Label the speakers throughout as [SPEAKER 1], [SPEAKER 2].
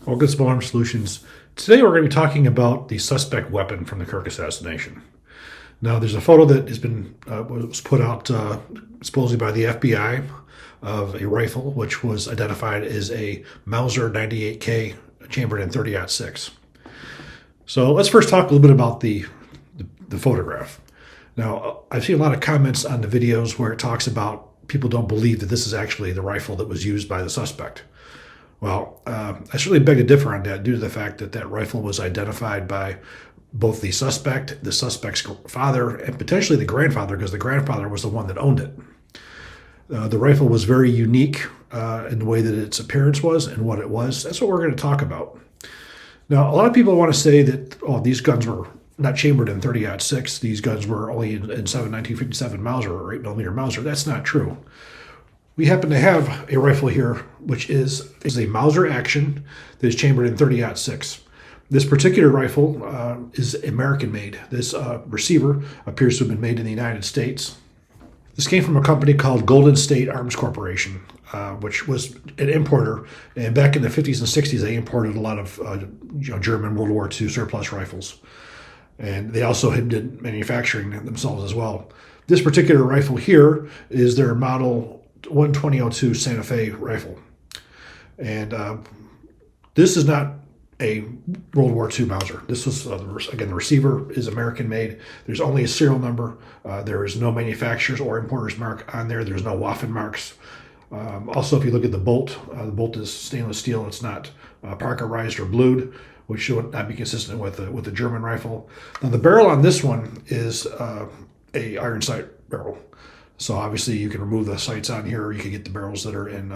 [SPEAKER 1] August Alarm Solutions. Today we're going to be talking about the suspect weapon from the Kirk assassination. Now, there's a photo that has been was put out supposedly by the FBI of a rifle which was identified as a Mauser 98K chambered in 30-06. So let's first talk a little bit about the photograph. Now, I've seen a lot of comments on the videos where it talks about people don't believe that this is actually the rifle that was used by the suspect. Well, I certainly beg to differ on that due to the fact that that rifle was identified by both the suspect's father, and potentially the grandfather, because the grandfather was the one that owned it. The rifle was very unique in the way that its appearance was and what it was. That's what we're going to talk about. Now, a lot of people want to say that, oh, these guns were not chambered in 30-06. These guns were only in 1957 Mauser or 8mm Mauser. That's not true. We happen to have a rifle here, which is a Mauser action that is chambered in 30-06. This particular rifle is American-made. This receiver appears to have been made in the United States. This came from a company called Golden State Arms Corporation, which was an importer. And back in the 50s and 60s, they imported a lot of German World War II surplus rifles. And they also did manufacturing themselves as well. This particular rifle here is their model 12002 Santa Fe rifle. And this is not a World War II Mauser. This was, again, the receiver is American-made. There's only a serial number. There is no manufacturer's or importer's mark on there. There's no Waffen marks. Also, if you look at the bolt is stainless steel. It's not Parkerized or blued, which should not be consistent with the German rifle. Now, the barrel on this one is a iron sight barrel. So obviously you can remove the sights on here, or you can get the barrels that are in,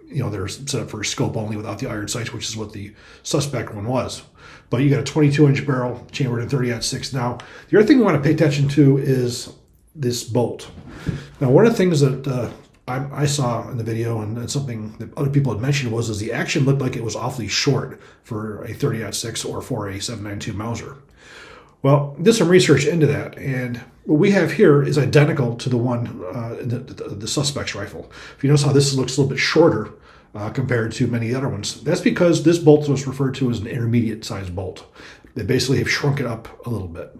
[SPEAKER 1] they're set up for scope only without the iron sights, which is what the suspect one was. But you got a 22-inch barrel chambered in 30-06. Now, the other thing we want to pay attention to is this bolt. Now, one of the things that I saw in the video and something that other people had mentioned was the action looked like it was awfully short for a 30-06 or for a 7.92 Mauser. Well, did some research into that, and what we have here is identical to the one the suspect's rifle. If you notice how this looks a little bit shorter compared to many other ones, that's because this bolt was referred to as an intermediate-sized bolt. They basically have shrunk it up a little bit.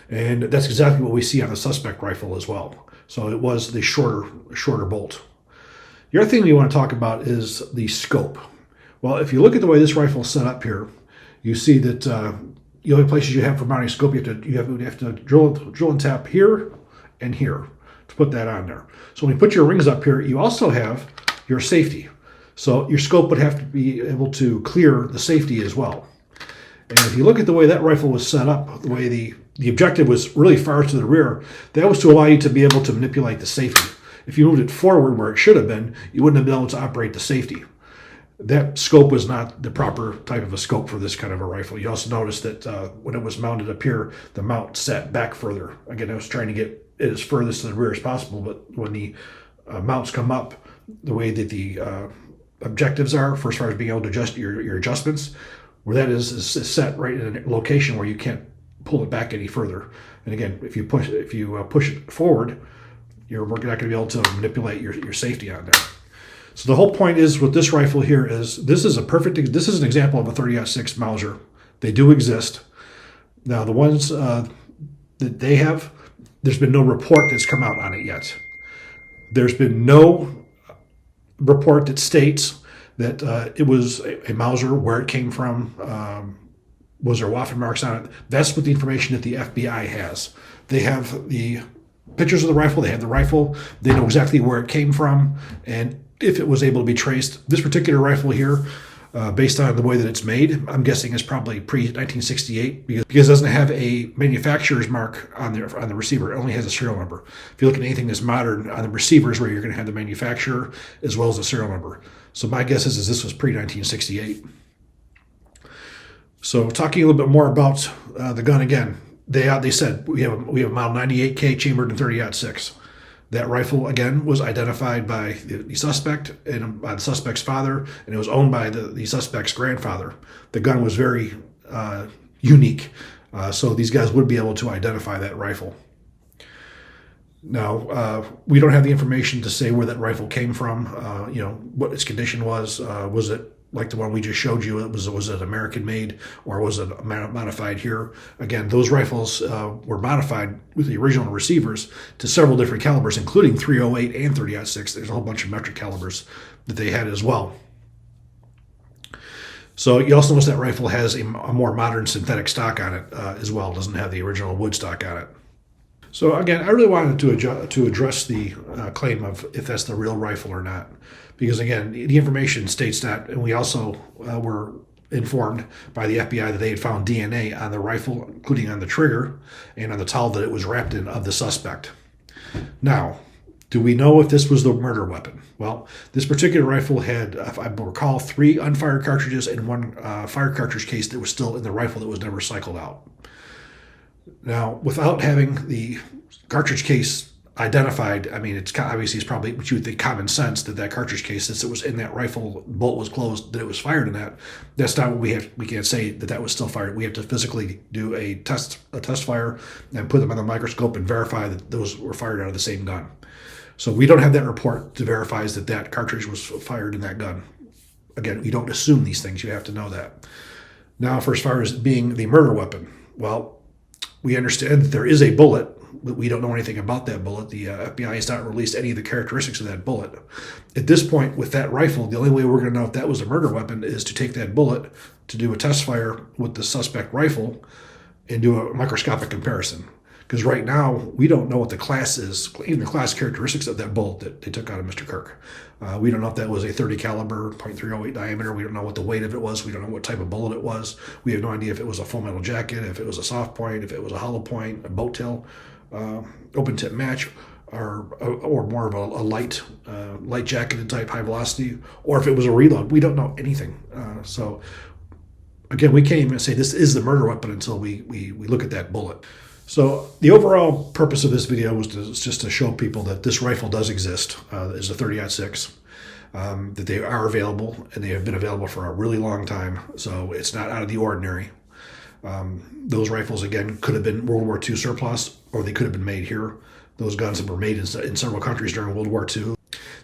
[SPEAKER 1] And that's exactly what we see on the suspect rifle as well. So it was the shorter bolt. The other thing we want to talk about is the scope. Well, if you look at the way this rifle is set up here, you see that the only places you have for mounting scope, you have to drill and tap here and here to put that on there. So when you put your rings up here, you also have your safety. So your scope would have to be able to clear the safety as well. And if you look at the way that rifle was set up, the way the objective was really far to the rear, that was to allow you to be able to manipulate the safety. If you moved it forward where it should have been, you wouldn't have been able to operate the safety. That scope was not the proper type of a scope for this kind of a rifle. You also notice that when it was mounted up here, the mount sat back further. Again, I was trying to get it as furthest to the rear as possible, but when the mounts come up, the way that the objectives are, for as far as being able to adjust your adjustments, where that is set right in a location where you can't pull it back any further. And again, if you push it forward, you're not going to be able to manipulate your safety on there. So the whole point is with this rifle here is this is an example of a 30-06 Mauser. They do exist. Now the ones that they have, there's been no report that's come out on it yet. There's been no report that states that it was a Mauser, where it came from, was there Waffen marks on it. That's what the information that the FBI has. They have the pictures of the rifle, they have the rifle, they know exactly where it came from, and if it was able to be traced. This particular rifle here, based on the way that it's made, I'm guessing is probably pre-1968 because it doesn't have a manufacturer's mark on the receiver. It only has a serial number. If you look at anything that's modern, on the receivers where you're going to have the manufacturer as well as the serial number. So my guess is this was pre-1968. So talking a little bit more about the gun again, they said we have a model 98K chambered in 30-06. That rifle, again, was identified by the suspect and by the suspect's father, and it was owned by the suspect's grandfather. The gun was very unique, so these guys would be able to identify that rifle. Now, we don't have the information to say where that rifle came from, what its condition was. Was it like the one we just showed you, was it American made or was it modified here? Again, those rifles were modified with the original receivers to several different calibers, including .308 and .30-06. There's a whole bunch of metric calibers that they had as well. So you also notice that rifle has a more modern synthetic stock on it as well. It doesn't have the original wood stock on it. So again, I really wanted to address the claim of if that's the real rifle or not. Because again, the information states that, and we also were informed by the FBI that they had found DNA on the rifle, including on the trigger and on the towel that it was wrapped in of the suspect. Now, do we know if this was the murder weapon? Well, this particular rifle had, if I recall, 3 unfired cartridges and 1 fired cartridge case that was still in the rifle that was never cycled out. Now, without having the cartridge case identified, I mean, it's probably what you would think common sense that that cartridge case, since it was in that rifle, bolt was closed, that it was fired in that. That's not what we have. We can't say that was still fired. We have to physically do a test fire and put them on the microscope and verify that those were fired out of the same gun. So we don't have that report that verifies that that cartridge was fired in that gun. Again, we don't assume these things. You have to know that. Now, for as far as being the murder weapon, well, we understand that there is a bullet, but we don't know anything about that bullet. The FBI has not released any of the characteristics of that bullet. At this point, with that rifle, the only way we're going to know if that was a murder weapon is to take that bullet, to do a test fire with the suspect rifle, and do a microscopic comparison. Because right now, we don't know what the class is, even the class characteristics of that bullet that they took out of Mr. Kirk. We don't know if that was a .30 caliber, .308 diameter. We don't know what the weight of it was. We don't know what type of bullet it was. We have no idea if it was a full metal jacket, if it was a soft point, if it was a hollow point, a boat tail, open tip match, or more of a light jacketed type high velocity, or if it was a reload. We don't know anything. So again, we can't even say this is the murder weapon until we look at that bullet. So the overall purpose of this video was just to show people that this rifle does exist. It's a .30-06, that they are available, and they have been available for a really long time. So it's not out of the ordinary. Those rifles, again, could have been World War II surplus, or they could have been made here. Those guns were made in several countries during World War II.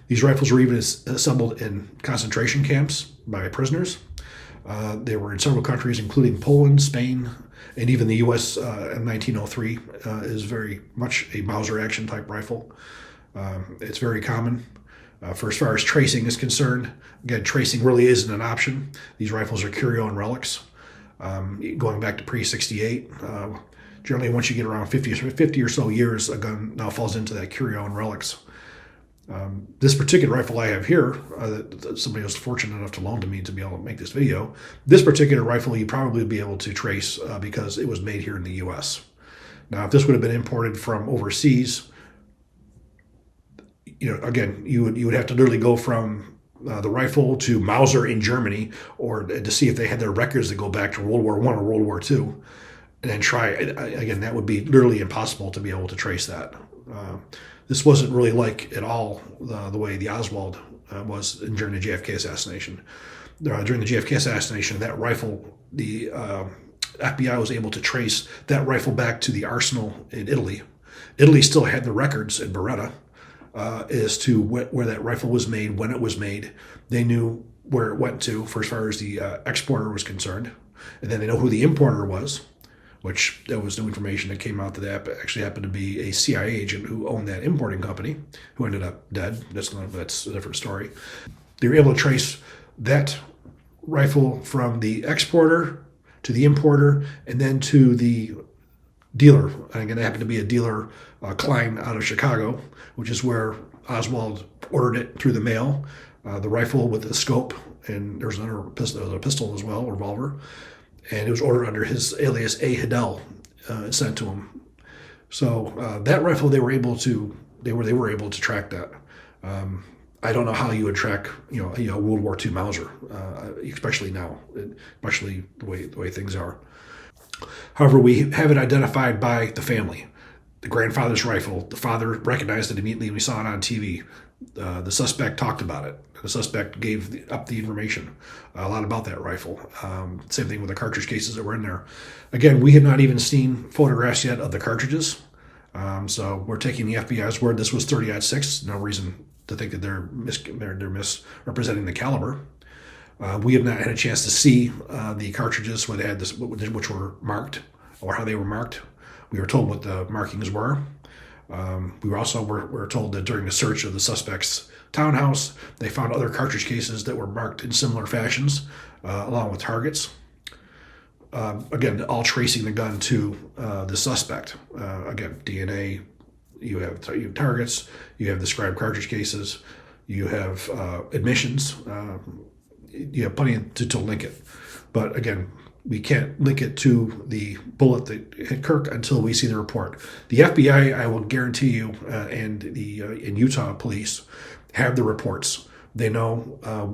[SPEAKER 1] These rifles were even assembled in concentration camps by prisoners. They were in several countries, including Poland, Spain, and even the U.S. In 1903 is very much a Mauser action type rifle. It's very common. For as far as tracing is concerned, again, tracing really isn't an option. These rifles are curio and relics. Going back to pre-68, generally once you get around 50 or so years, a gun now falls into that curio and relics. This particular rifle I have here, that somebody was fortunate enough to loan to me to be able to make this video, this particular rifle you probably be able to trace because it was made here in the U.S. Now, if this would have been imported from overseas, again, you would have to literally go from the rifle to Mauser in Germany, or to see if they had their records that go back to World War I or World War II, and then try. Again, that would be literally impossible to be able to trace that. This wasn't really like at all the way the Oswald was during the JFK assassination. During the JFK assassination, that rifle, the FBI was able to trace that rifle back to the arsenal in Italy. Italy still had the records in Beretta as to where that rifle was made, when it was made. They knew where it went to for as far as the exporter was concerned. And then they know who the importer was, which that was new information that came out that actually happened to be a CIA agent who owned that importing company, who ended up dead. That's a different story. They were able to trace that rifle from the exporter to the importer and then to the dealer. And again, it happened to be a dealer, Klein, out of Chicago, which is where Oswald ordered it through the mail. The rifle with the scope, and there's another pistol, a pistol as well, a revolver. And it was ordered under his alias A. Hidell, sent to him. So that rifle, they were able to track that. I don't know how you would track, a World War II Mauser, especially now, especially the way things are. However, we have it identified by the family. The grandfather's rifle. The father recognized it immediately when we saw it on TV. The suspect talked about it. The suspect gave up the information, a lot about that rifle. Same thing with the cartridge cases that were in there. Again, we have not even seen photographs yet of the cartridges. So we're taking the FBI's word this was .30-06. No reason to think that they're misrepresenting the caliber. We have not had a chance to see the cartridges where they had this, which were marked or how they were marked. We were told what the markings were. We were told that during the search of the suspect's townhouse, they found other cartridge cases that were marked in similar fashions, along with targets. Again, all tracing the gun to the suspect. Again, DNA. You have targets. You have described cartridge cases. You have admissions. You have plenty to link it. But again, we can't link it to the bullet that hit Kirk until we see the report. The FBI, I will guarantee you, and the in Utah police have the reports. They know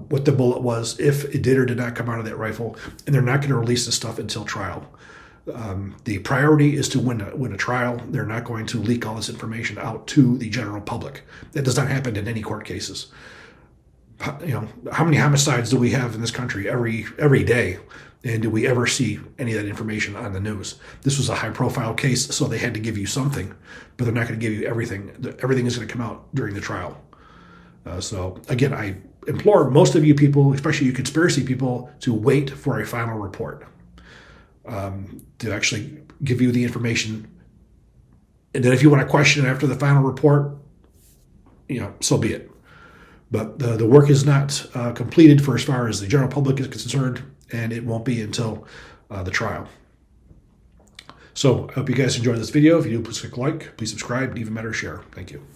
[SPEAKER 1] what the bullet was, if it did or did not come out of that rifle, and they're not going to release the stuff until trial. The priority is to win a trial. They're not going to leak all this information out to the general public. That does not happen in any court cases. How many homicides do we have in this country every day? And do we ever see any of that information on the news? This was a high-profile case, so they had to give you something, but they're not going to give you everything. Everything is going to come out during the trial. So again, I implore most of you people, especially you conspiracy people, to wait for a final report, to actually give you the information. And then if you want to question it after the final report, so be it. But the work is not completed for as far as the general public is concerned, and it won't be until the trial. So I hope you guys enjoyed this video. If you do, please click like, please subscribe, and even better, share. Thank you.